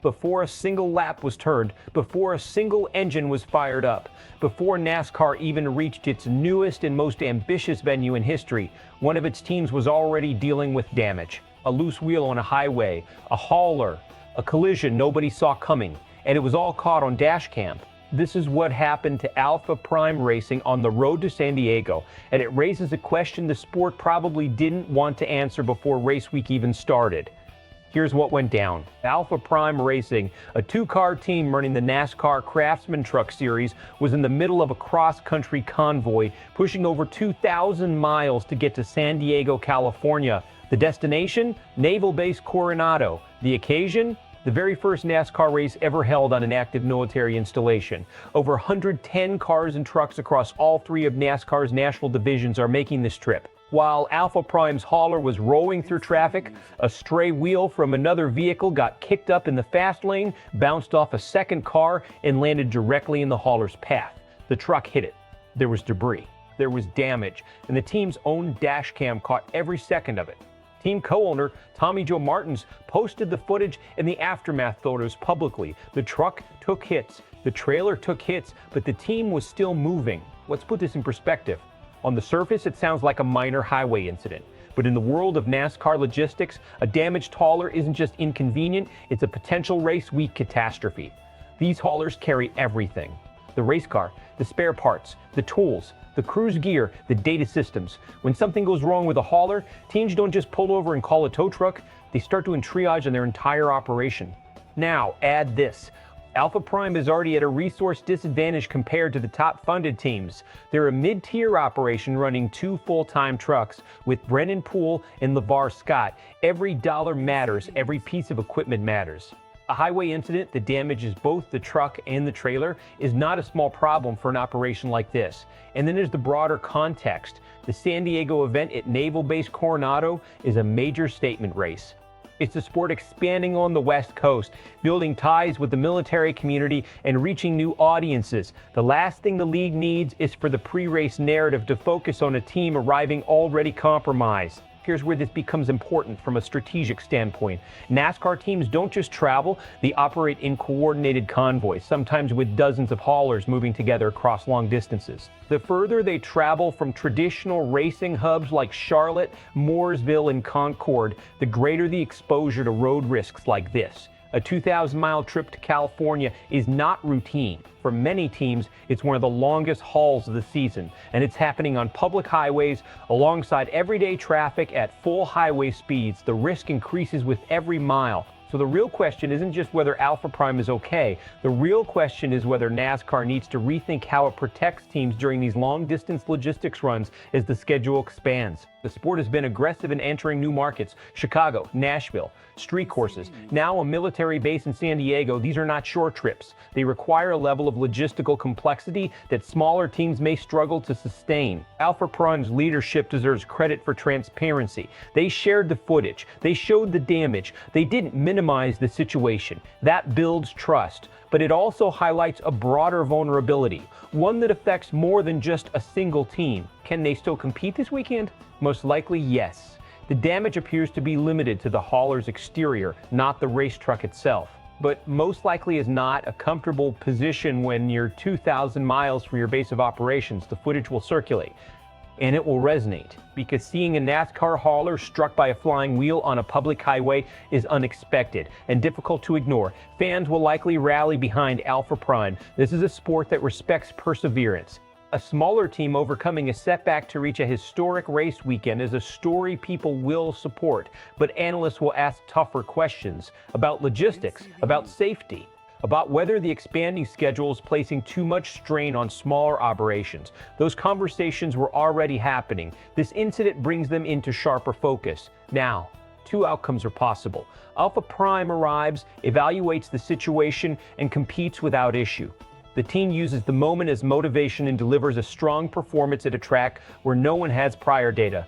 before a single lap was turned, before a single engine was fired up, before NASCAR even reached its newest and most ambitious venue in history, one of its teams was already dealing with damage. A loose wheel on a highway, a hauler, a collision nobody saw coming, and it was all caught on dashcam. This is what happened to Alpha Prime Racing on the road to San Diego, and it raises a question the sport probably didn't want to answer before race week even started. Here's what went down. Alpha Prime Racing, a two-car team running the NASCAR Craftsman Truck Series, was in the middle of a cross-country convoy, pushing over 2,000 miles to get to San Diego, California. The destination? Naval Base Coronado. The occasion? The very first NASCAR race ever held on an active military installation. Over 110 cars and trucks across all three of NASCAR's national divisions are making this trip. While Alpha Prime's hauler was rolling through traffic, a stray wheel from another vehicle got kicked up in the fast lane, bounced off a second car, and landed directly in the hauler's path. The truck hit it. There was debris. There was damage, and the team's own dash cam caught every second of it. Team co-owner Tommy Joe Martins posted the footage and the aftermath photos publicly. The truck took hits, the trailer took hits, but the team was still moving. Let's put this in perspective. On the surface, it sounds like a minor highway incident. But in the world of NASCAR logistics, a damaged hauler isn't just inconvenient, it's a potential race week catastrophe. These haulers carry everything. The race car, the spare parts, the tools, the crew's gear, the data systems. When something goes wrong with a hauler, teams don't just pull over and call a tow truck, they start doing triage on their entire operation. Now, add this. Alpha Prime is already at a resource disadvantage compared to the top funded teams. They're a mid-tier operation running two full-time trucks with Brennan, Poole, and LeVar Scott. Every dollar matters, every piece of equipment matters. A highway incident that damages both the truck and the trailer is not a small problem for an operation like this. And then there's the broader context. The San Diego event at Naval Base Coronado is a major statement race. It's a sport expanding on the West Coast, building ties with the military community and reaching new audiences. The last thing the league needs is for the pre-race narrative to focus on a team arriving already compromised. Here's where this becomes important from a strategic standpoint. NASCAR teams don't just travel, they operate in coordinated convoys, sometimes with dozens of haulers moving together across long distances. The further they travel from traditional racing hubs like Charlotte, Mooresville, and Concord, the greater the exposure to road risks like this. A 2,000-mile trip to California is not routine. For many teams, it's one of the longest hauls of the season, and it's happening on public highways alongside everyday traffic at full highway speeds. The risk increases with every mile. So the real question isn't just whether Alpha Prime is okay. The real question is whether NASCAR needs to rethink how it protects teams during these long-distance logistics runs as the schedule expands. The sport has been aggressive in entering new markets: Chicago, Nashville, street courses, now a military base in San Diego. These are not short trips. They require a level of logistical complexity that smaller teams may struggle to sustain. Alpha Prime's leadership deserves credit for transparency. They shared the footage. They showed the damage. They didn't minimize the situation. That builds trust. But it also highlights a broader vulnerability, one that affects more than just a single team. Can they still compete this weekend? Most likely, yes. The damage appears to be limited to the hauler's exterior, not the race truck itself. But most likely is not a comfortable position when you're 2,000 miles from your base of operations. The footage will circulate, and it will resonate, because seeing a NASCAR hauler struck by a flying wheel on a public highway is unexpected and difficult to ignore. Fans will likely rally behind Alpha Prime. This is a sport that respects perseverance. A smaller team overcoming a setback to reach a historic race weekend is a story people will support, but analysts will ask tougher questions about logistics, about safety, about whether the expanding schedule is placing too much strain on smaller operations. Those conversations were already happening. This incident brings them into sharper focus. Now, two outcomes are possible. Alpha Prime arrives, evaluates the situation, and competes without issue. The team uses the moment as motivation and delivers a strong performance at a track where no one has prior data,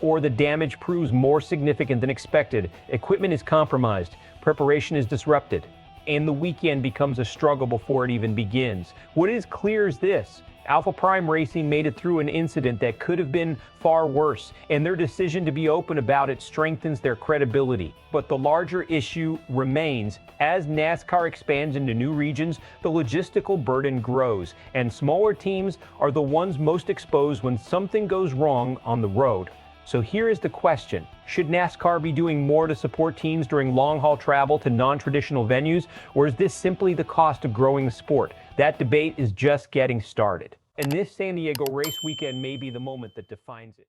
or the damage proves more significant than expected. Equipment is compromised, preparation is disrupted, and the weekend becomes a struggle before it even begins. What is clear is this: Alpha Prime Racing made it through an incident that could have been far worse, and their decision to be open about it strengthens their credibility. But the larger issue remains. As NASCAR expands into new regions, the logistical burden grows, and smaller teams are the ones most exposed when something goes wrong on the road. So here is the question. Should NASCAR be doing more to support teams during long-haul travel to non-traditional venues, or is this simply the cost of growing the sport? That debate is just getting started. And this San Diego race weekend may be the moment that defines it.